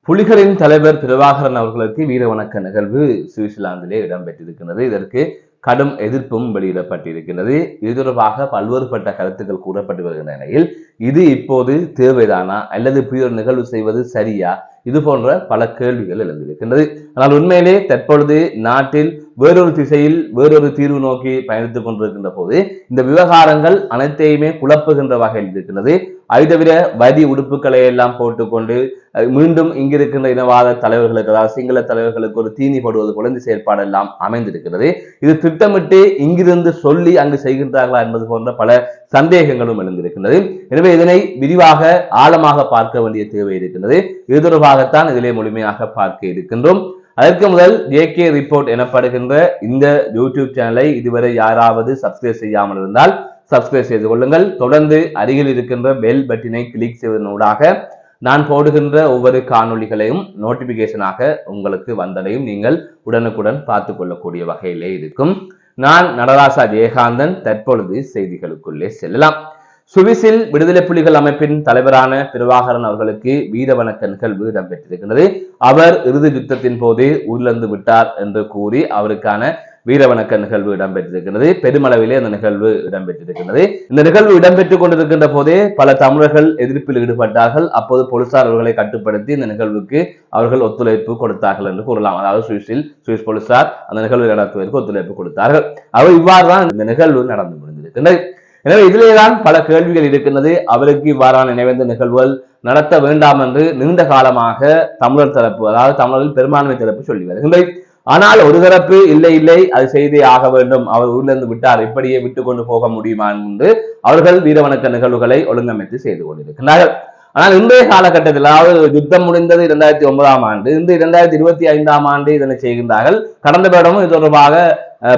புலிகளின் தலைவர் பிரபாகரன் அவர்களுக்கு வீரவணக்க நிகழ்வு சுவிட்சர்லாந்திலே இடம்பெற்றிருக்கிறது. இதற்கு கடும் எதிர்ப்பும் வெளியிடப்பட்டிருக்கிறது. இது தொடர்பாக பல்வேறுபட்ட கருத்துக்கள் கூறப்பட்டு வருகின்ற நிலையில் இது இப்போது தேவைதானா அல்லது புதிய நிகழ்வு செய்வது சரியா, இது போன்ற பல கேள்விகள் எழுந்திருக்கின்றது. ஆனால் உண்மையிலே தற்பொழுது நாட்டில் வேறொரு திசையில் வேறொரு தீர்வு நோக்கி பயணித்துக் கொண்டிருக்கின்ற போது இந்த விவகாரங்கள் அனைத்தையுமே குழப்புகின்ற வகையில் இருக்கின்றது. அதை தவிர வரி உடுப்புகளை எல்லாம் போட்டுக்கொண்டு மீண்டும் இங்கிருக்கின்ற இனவாத தலைவர்களுக்கு, அதாவது சிங்கள தலைவர்களுக்கு ஒரு தீனி போடுவது போல இந்த செயற்பாடு எல்லாம் அமைந்திருக்கிறது. இது திட்டமிட்டு இங்கிருந்து சொல்லி அங்கு செய்கின்றார்களா என்பது போன்ற பல சந்தேகங்களும் எழுந்திருக்கின்றது. எனவே இதனை விரிவாக ஆழமாக பார்க்க வேண்டிய தேவை இருக்கின்றது. இது தொடர்பாகத்தான் இதிலே முழுமையாக பார்க்க இருக்கின்றோம். அதற்கு முதல் ஜேகே ரிப்போர்ட் எனப்படுகின்ற இந்த யூடியூப் சேனலை இதுவரை யாராவது சப்ஸ்கிரைப் செய்யாமல் இருந்தால் சப்ஸ்கிரைப் செய்து கொள்ளுங்கள். தொடர்ந்து அருகில் இருக்கின்ற பெல் பட்டினை கிளிக் செய்வதனூடாக நான் போடுகின்ற ஒவ்வொரு காணொளிகளையும் நோட்டிபிகேஷனாக உங்களுக்கு வந்தடையும் நீங்கள் உடனுக்குடன் பார்த்து கொள்ளக்கூடிய வகையிலே இருக்கும். நான் நடராசா ஜெயகாந்தன். தற்பொழுது செய்திகளுக்குள்ளே செல்லலாம். சுவிஸில் விடுதலை புலிகள் அமைப்பின் தலைவரான பிரபாகரன் அவர்களுக்கு வீரவணக்க நிகழ்வு இடம்பெற்றிருக்கிறது. அவர் இறுதி யுத்தத்தின் போது உயிரிழந்து விட்டார் என்று கூறி அவருக்கான வீரவணக்க நிகழ்வு இடம்பெற்றிருக்கிறது. பெருமளவிலே அந்த நிகழ்வு இடம்பெற்றிருக்கிறது. இந்த நிகழ்வு இடம்பெற்றுக் கொண்டிருக்கின்ற போதே பல தமிழர்கள் எதிர்ப்பில் ஈடுபட்டார்கள். அப்போது போலீசார் அவர்களை கட்டுப்படுத்தி இந்த நிகழ்வுக்கு அவர்கள் ஒத்துழைப்பு கொடுத்தார்கள் என்று கூறலாம். அதாவது சுவிஸ் போலீசார் அந்த நிகழ்வை நடத்துவதற்கு ஒத்துழைப்பு கொடுத்தார்கள். அவர் இவ்வாறுதான் இந்த நிகழ்வு நடந்து முடிந்திருக்கின்றது. எனவே இதிலேதான் பல கேள்விகள் இருக்கின்றது. அவருக்கு இவ்வாறான நினைவேந்த நிகழ்வுகள் நடத்த வேண்டாம் என்று நீண்ட காலமாக தமிழர் தரப்பு, அதாவது தமிழர்கள் பெரும்பான்மை தரப்பு சொல்லி வருகின்றது. ஆனால் ஒரு தரப்பு இல்லை அது செய்தே ஆக வேண்டும், அவர் ஊரிலிருந்து விட்டார், இப்படியே விட்டு கொண்டு போக முடியுமா என்று அவர்கள் வீரவணக்க நிகழ்வுகளை ஒழுங்கமைத்து செய்து கொண்டிருக்கிறார்கள். ஆனால் இன்றைய காலகட்டத்தில், அதாவது யுத்தம் முடிந்தது 2009ஆம் ஆண்டு, இந்த 2025ஆம் ஆண்டு இதனை செய்கின்றார்கள். கடந்த வருடமும் இது தொடர்பாக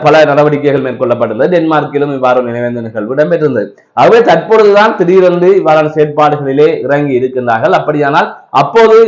பல நடவடிக்கைகள் மேற்கொள்ளப்பட்டிருந்தது. டென்மார்க்கிலும் இவ்வாறு நினைவேந்த நிகழ்வு இடம்பெற்றிருந்தது. ஆகவே தற்பொழுதுதான் திடீரென்று இவ்வாறான செயற்பாடுகளிலே இறங்கி இருக்கின்றார்கள். அப்படியானால் அப்போது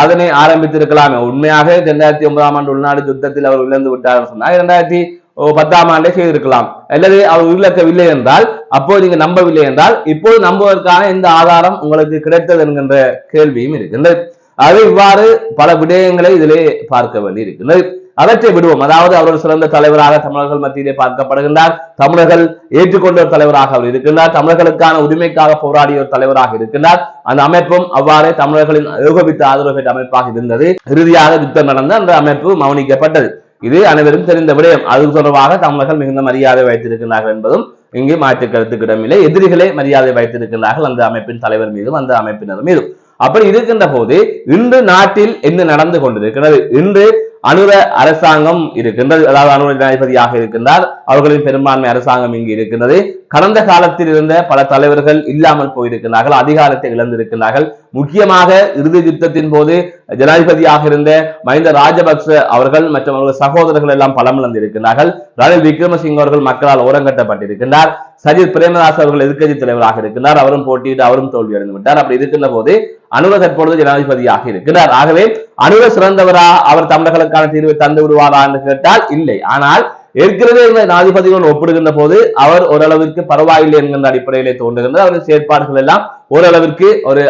அதனை ஆரம்பித்திருக்கலாமே. உண்மையாக 2009ஆம் ஆண்டு உள்நாடு யுத்தத்தில் அவர் இழந்து விட்டார் சொன்னால் 2010ஆம் ஆண்டே செய்திருக்கலாம். அல்லது அவர் இழக்கவில்லை என்றால், அப்போது நீங்க நம்பவில்லை என்றால் இப்போது நம்புவதற்கான எந்த ஆதாரம் உங்களுக்கு கிடைத்தது என்கின்ற கேள்வியும் இருக்கின்றது. அது இவ்வாறு பல விடயங்களை இதிலே பார்க்க வேண்டி இருக்கின்றது. அவற்றை விடுவோம். அதாவது அவர் ஒரு சிறந்த தலைவராக தமிழர்கள் மத்தியிலே பார்க்கப்படுகின்றார். தமிழர்கள் ஏற்றுக்கொண்ட ஒரு தலைவராக அவர் இருக்கின்றார். தமிழர்களுக்கான உரிமைக்காக போராடிய ஒரு தலைவராக இருக்கின்றார். அந்த அமைப்பும் அவ்வாறே தமிழர்களின் ஏகோபித்த ஆதரவு பெற்ற அமைப்பாக இருந்தது. இறுதியாக யுத்தம் நடந்த அந்த அமைப்பு மௌனிக்கப்பட்டது. இது அனைவரும் தெரிந்த விடயம். அது தொடர்பாக தமிழர்கள் மிகுந்த மரியாதை வைத்திருக்கிறார்கள் என்பதும் இங்கு மாற்று கருத்துக்கு இடமில்லை. எதிரிகளே மரியாதை வைத்திருக்கிறார்கள் அந்த அமைப்பின் தலைவர் மீதும் அந்த அமைப்பினர் மீதும். அப்படி இருக்கின்ற போது இன்று நாட்டில் என்ன நடந்து கொண்டிருக்கிறது? இன்று அனுர அரசாங்கம் இருக்கின்றது. அதாவது அனுர ஜனாதிபதியாக இருக்கின்றார். அவர்களின் பெரும்பான்மை அரசாங்கம் இங்கு இருக்கின்றது. கடந்த காலத்தில் இருந்த பல தலைவர்கள் இல்லாமல் போயிருக்கிறார்கள், அதிகாரத்தை இழந்திருக்கிறார்கள். முக்கியமாக இறுதி யுத்தத்தின் போது ஜனாதிபதியாக இருந்த மஹிந்த ராஜபக்ச அவர்கள் மற்றும் அவர்கள் சகோதரர்கள் எல்லாம் பலம் இழந்திருக்கிறார்கள். ரணில் விக்ரமசிங்க அவர்கள் மக்களால் ஓரங்கட்டப்பட்டிருக்கின்றார். சஜித் பிரேமதாஸ் அவர்கள் எதிர்க்கட்சி தலைவராக இருக்கின்றார். அவரும் போட்டியிட்டு அவரும் தோல்வி அடைந்து விட்டார். அப்படி இருக்கின்ற போது அனுர தற்பொழுது ஜனாதிபதியாக இருக்கிறார். ஆகவே அனுர சிறந்தவரா, அவர் தமிழர்களுக்கான தீர்வை தந்து விடுவாரா என்று கேட்டால் இல்லை. ஆனால் ஏற்கனவே ஜனாதிபதிகள் ஒப்பிடுகின்ற போது அவர் ஓரளவிற்கு பரவாயில்லை என்கின்ற அடிப்படையிலே தோன்றுகின்றது. அவருடைய செயற்பாடுகள் எல்லாம் ஓரளவிற்கு ஒரு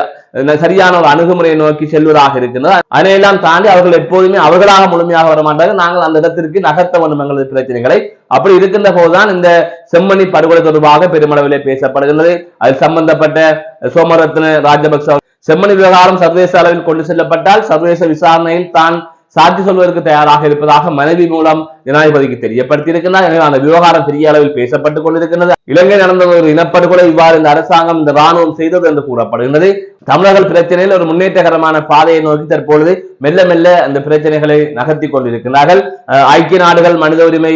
சரியான ஒரு அணுகுமுறையை நோக்கி செல்வதாக இருக்கின்றது. அதையெல்லாம் தாண்டி அவர்கள் எப்போதுமே அவர்களாக முழுமையாக வர மாட்டார்கள். நாங்கள் அந்த இடத்திற்கு நகர்த்த வேண்டும் எங்களது பிரச்சனைகளை. அப்படி இருக்கின்ற போதுதான் இந்த செம்மணி படுகொலை தொடர்பாக பெருமளவிலே பேசப்படுகின்றது. அதில் சம்பந்தப்பட்ட சோமரத்ன ராஜபக்ச செம்மணி விவகாரம் சர்வதேச அளவில் கொண்டு செல்லப்பட்டால் சர்வதேச விசாரணையில் தான் சாட்சி சொல்வதற்கு தயாராக இருப்பதாக மனைவி மூலம் ஜனாதிபதிக்கு தெரியப்படுத்தி இருக்கிறார். எனவே அந்த விவகாரம் பெரிய அளவில் பேசப்பட்டுக் கொண்டிருக்கிறது. இலங்கை நடந்த ஒரு இனப்படுகொலை இவ்வாறு இந்த அரசாங்கம், இந்த ராணுவம் செய்தது என்று கூறப்படுகின்றது. தமிழர்கள் பிரச்சனையில் ஒரு முன்னேற்றகரமான பாதையை நோக்கி தற்பொழுது மெல்ல மெல்ல அந்த பிரச்சனைகளை நகர்த்தி கொண்டிருக்கிறார்கள். ஐக்கிய நாடுகள் மனித உரிமை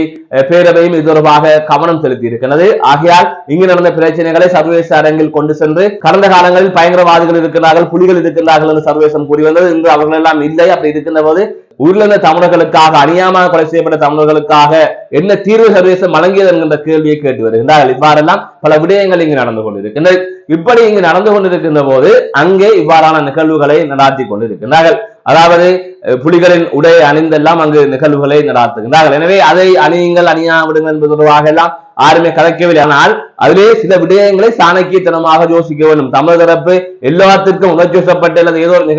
பேரவையும் இது தொடர்பாக கவனம் செலுத்தி இருக்கிறது. ஆகையால் இங்கு நடந்த பிரச்சனைகளை சர்வதேச அரங்கில் கொண்டு சென்று, கடந்த காலங்களில் பயங்கரவாதிகள் இருக்கிறார்கள், புலிகள் இருக்கிறார்கள் என்று சர்வதேசம் கூறி வந்தது. இன்று அவர்கள் எல்லாம் இல்லை. அப்படி இருக்கின்ற போது உயிரிழந்த தமிழர்களுக்காக, அநியாயமாக கொலை செய்யப்பட்ட தமிழர்களுக்காக என்ன தீர்வு சர்வதேசம் வழங்கியது என்கின்ற கேள்வியை கேட்டு வருகின்றார்கள். இவ்வாறெல்லாம் பல விடயங்கள் இங்கு நடந்து கொண்டிருக்கின்றன. இப்படி இங்கு நடந்து கொண்டிருக்கின்ற போது அங்கே இவ்வாறான நிகழ்வுகளை நடாத்தி கொண்டிருக்கிறார்கள். அதாவது புலிகளின் உடை அணிந்தெல்லாம் அங்கு நிகழ்வுகளை நடாத்துகின்றார்கள். எனவே அதை அணியுங்கள், அணியா விடுங்கள் என்பது தொடர்பாக எல்லாம் யாருமே கதைக்கவில்லை. ஆனால் அதிலே சில விடயங்களை சாணக்கியத்தனமாக யோசிக்க வேண்டும். தமிழ் தரப்பு எல்லாத்திற்கும் உணர்ச்சிப்பட்ட அல்லது ஏதோ ஒரு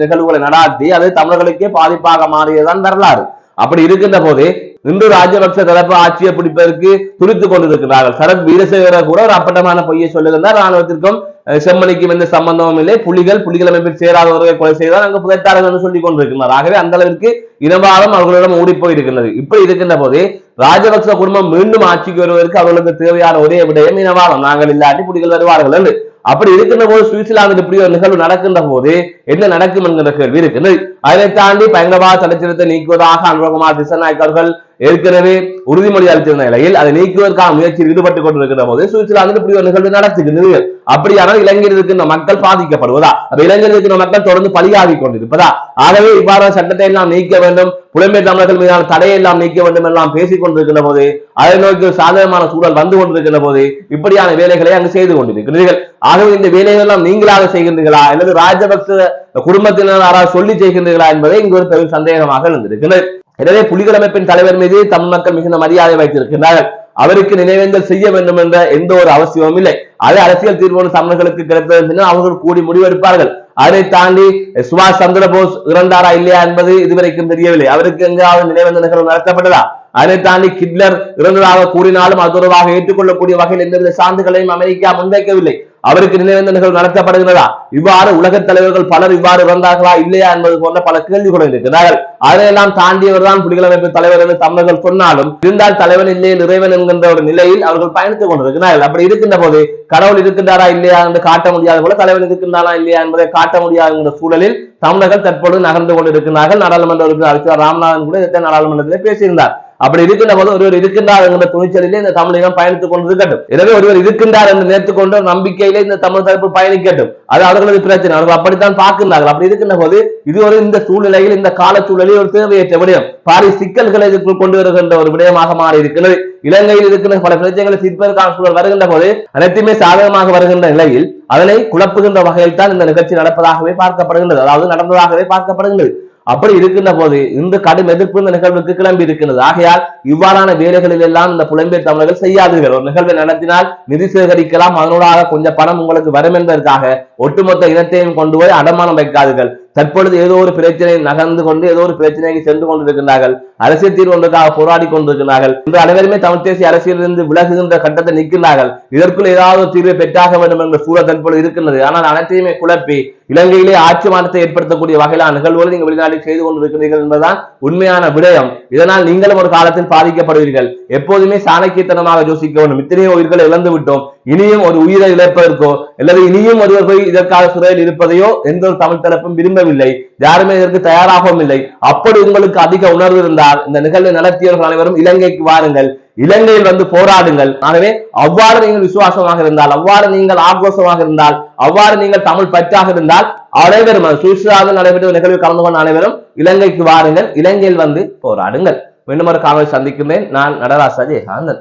நிகழ்வுகளை நடாத்தி அது தமிழர்களுக்கே பாதிப்பாக மாறியதுதான் வரலாறு. அப்படி இருக்கின்ற போது இன்று ராஜபக்ச தரப்பு ஆட்சியை பிடிப்பதற்கு துடித்துக் கொண்டிருக்கிறார்கள். சரத் வீரசேகர கூட ஒரு அப்பட்டமான பொய்யை சொல்லுகின்றார். ராணுவத்திற்கும் செம்மணிக்கும் எந்த சம்பந்தமும் இல்லை, புலிகள் அமைப்பில் சேராதவர்களை கொலை செய்தால் அங்கு புதைத்தார்கள் என்று சொல்லிக் கொண்டிருக்கிறார். ஆகவே அந்த அளவிற்கு இனவாதம் அவர்களிடம் ஓடி போயிருக்கின்றது. இப்படி இருக்கின்ற போது ராஜபக்ச குடும்பம் மீண்டும் ஆட்சிக்கு வருவதற்கு அவர்களுக்கு தேவையான ஒரே விடயம் இனவாதம். நாங்கள் இல்லாட்டி புலிகள் வருவார்கள் என்று. அப்படி இருக்கின்ற போது சுவிட்சர்லாந்தில் இப்படி ஒரு நிகழ்வு நடக்கின்ற போது என்ன நடக்கும் என்கிற கேள்வி இருக்கின்றது. அதை தாண்டி பயங்கரவாத தடைச்சட்டத்தை நீக்குவதாக அனுரகுமார் திசாநாயக் அவர்கள் ஏற்கனவே உறுதிமொழி அளித்திருந்த நிலையில் அதை நீக்குவதற்கான முயற்சியில் ஈடுபட்டுக் கொண்டிருக்கிற போது சுவிட்சர்லாந்தில் இப்படி ஒரு நிகழ்வு நடத்துகின்றது. அப்படியானால் இலங்கையில் இருக்கின்ற மக்கள் பாதிக்கப்படுவதா? அப்ப இலங்கையில் இருக்கிற மக்கள் தொடர்ந்து பலியாகிக் கொண்டிருப்பதா? ஆகவே இவ்வாறான சட்டத்தை எல்லாம் நீக்க வேண்டும், புலம்பெயர் தமிழர்கள் மீதான தடையை எல்லாம் நீக்க வேண்டும் எல்லாம் பேசிக் கொண்டிருக்கின்ற போது அதை நோக்கி சாதகமான சூழல் வந்து கொண்டிருக்கின்ற போது இப்படியான வேலைகளை அங்கு செய்து கொண்டிருக்கிறீர்கள். ஆகவே இந்த வேலைகள் எல்லாம் நீங்களாக செய்கின்றீர்களா அல்லது ராஜபக்ச குடும்பத்தினர் யாராவது சொல்லி செய்கின்றீர்களா என்பதை இங்கு ஒரு பெரும் சந்தேகமாக இருந்திருக்கிறது. எனவே புலிகள் அமைப்பின் தலைவர் மீது தமிழ் மக்கள் மிகுந்த மரியாதை வைத்திருக்கின்றார்கள். அவருக்கு நினைவேந்தல் செய்ய வேண்டும் என்ற எந்த ஒரு அவசியமும் இல்லை. அது அரசியல் தீர்வு தமிழர்களுக்கு கிடைத்தது, அவர்கள் கூடி முடிவெடுப்பார்கள். அதை தாண்டி சுபாஷ் சந்திர போஸ் இறந்தாரா இல்லையா என்பது இதுவரைக்கும் தெரியவில்லை. அவருக்கு எங்காவது நினைவேந்தல் நிகழ்வு நடத்தப்பட்டதா? அதை தாண்டி ஹிட்லர் இறந்ததாக கூறினாலும் அது தொடர்பாக ஏற்றுக்கொள்ளக்கூடிய வகையில் எந்தவித சான்றுகளையும் அமெரிக்கா முன்வைக்கவில்லை. அவருக்கு நினைவேந்த நிகழ்வு நடத்தப்படுகிறதா? இவ்வாறு உலக தலைவர்கள் பலர் இவ்வாறு இறந்தார்களா இல்லையா என்பது போன்ற பல கேள்விகளும் இருக்கிறார்கள். அதையெல்லாம் தாண்டியவர் தான் புலிகள் அமைப்பு தலைவர் என்று தமிழர்கள் சொன்னாலும் இருந்தால் தலைவன் இல்லையே இறைவன் என்கின்ற ஒரு நிலையில் அவர்கள் பயணித்துக் கொண்டிருக்கிறார்கள். அப்படி இருக்கின்ற போது கடவுள் இருக்கின்றாரா இல்லையா என்று காட்ட முடியாத போல தலைவன் இருக்கின்றாரா இல்லையா என்பதை காட்ட முடியாத என்ற சூழலில் தமிழர்கள் தற்போது நகர்ந்து கொண்டிருக்கிறார்கள். நாடாளுமன்ற உறுப்பினர் ராமநாதன் கூட இதை நாடாளுமன்றத்திலே பேசியிருந்தார். அப்படி இருக்கின்ற போது ஒருவர் இருக்கின்றார் என்ற துணிச்சலிலே இந்த தமிழகம் பயணித்துக் கொண்டிருக்கட்டும். எனவே ஒருவர் இருக்கின்றார் என்று நேர்த்துக்கொண்டு நம்பிக்கையிலே இந்த தமிழ் தரப்பு பயணிக்கட்டும். அது அவர்களது பிரச்சனை, அவர்கள் அப்படித்தான் பார்க்கின்றார்கள். அப்படி இருக்கின்ற போது இது ஒரு இந்த சூழ்நிலையில் இந்த கால சூழலில் ஒரு தேவையற்ற விடயம், பாரி சிக்கல்களை இதற்குள் கொண்டு வருகின்ற ஒரு விடயமாக மாறி இருக்கிறது. இலங்கையில் இருக்கின்ற பல பிரச்சனைகளை தீர்ப்பதற்கான சூழல் வருகின்ற போது அனைத்துமே சாதகமாக வருகின்ற நிலையில் அதனை குழப்புகின்ற வகையில் தான் இந்த நிகழ்ச்சி நடப்பதாகவே பார்க்கப்படுகின்றது, அதாவது நடந்ததாகவே பார்க்கப்படுகின்றது. அப்படி இருக்கின்ற போது இன்று கடும் எதிர்ப்பு இந்த நிகழ்வுக்கு கிளம்பி இருக்கிறது. ஆகையால் இவ்வாறான வேலைகளில் எல்லாம் இந்த புலம்பெயர் தமிழர்கள் செய்யாதீர்கள். ஒரு நிகழ்வை நடத்தினால் நிதி சேகரிக்கலாம், அதனூடாக கொஞ்சம் பணம் உங்களுக்கு வரும் என்பதற்காக ஒட்டுமொத்த இனத்தையும் கொண்டு போய் அடமானம் வைக்காதீர்கள். தற்பொழுது ஏதோ ஒரு பிரச்சனை நகர்ந்து கொண்டு ஏதோ ஒரு பிரச்சனைக்கு சென்று கொண்டிருக்கின்றார்கள், அரசியல் தீர்வு ஒன்றுக்காக போராடி கொண்டிருக்கிறார்கள். இன்று அனைவருமே தமிழ் தேசிய அரசியலிருந்து விலகுகின்ற கட்டத்தை நிற்கின்றார்கள். இதற்குள் ஏதாவது ஒரு தீர்வை பெற்றாக வேண்டும் என்ற சூழல் தற்பொழுது இருக்கின்றது. ஆனால் அனைத்தையுமே குழப்பி இலங்கையிலே ஆட்சி மாற்றத்தை ஏற்படுத்தக்கூடிய வகையிலான நிகழ்வுகளை நீங்கள் வெளிநாட்டில் செய்து கொண்டிருக்கிறீர்கள் என்பதுதான் உண்மையான விடயம். இதனால் நீங்களும் ஒரு காலத்தில் பாதிக்கப்படுவீர்கள். எப்போதுமே சாணக்கியத்தனமாக யோசிக்க வேண்டும். இத்தனையோ உயிர்களை இழந்து விட்டோம், இனியும் ஒரு உயிரை இழப்பதற்கோ அல்லது இனியும் ஒருவர் போய் இதற்காக சிறையில் இருப்பதையோ எந்த ஒரு தமிழ் தரப்பும் விரும்பவில்லை, யாருமே இதற்கு தயாராகவும் இல்லை. அப்படி உங்களுக்கு அதிக உணர்வு இருந்தால் இந்த நிகழ்வை நடத்தியவர்கள் அனைவரும் இலங்கைக்கு வாருங்கள், இலங்கையில் வந்து போராடுங்கள். ஆகவே அவ்வாறு நீங்கள் விசுவாசமாக இருந்தால், அவ்வாறு நீங்கள் ஆக்ரோஷமாக இருந்தால், அவ்வாறு நீங்கள் தமிழ் பற்றாக இருந்தால் அனைவரும் சுவிட்சர்லாந்தில் நடைபெற்ற நிகழ்வில் கலந்து கொண்ட அனைவரும் இலங்கைக்கு வாருங்கள், இலங்கையில் வந்து போராடுங்கள். மீண்டும் ஒரு காணொலி சந்திக்கிறேன். நான் நடராஜ் அஜயகாந்தன்.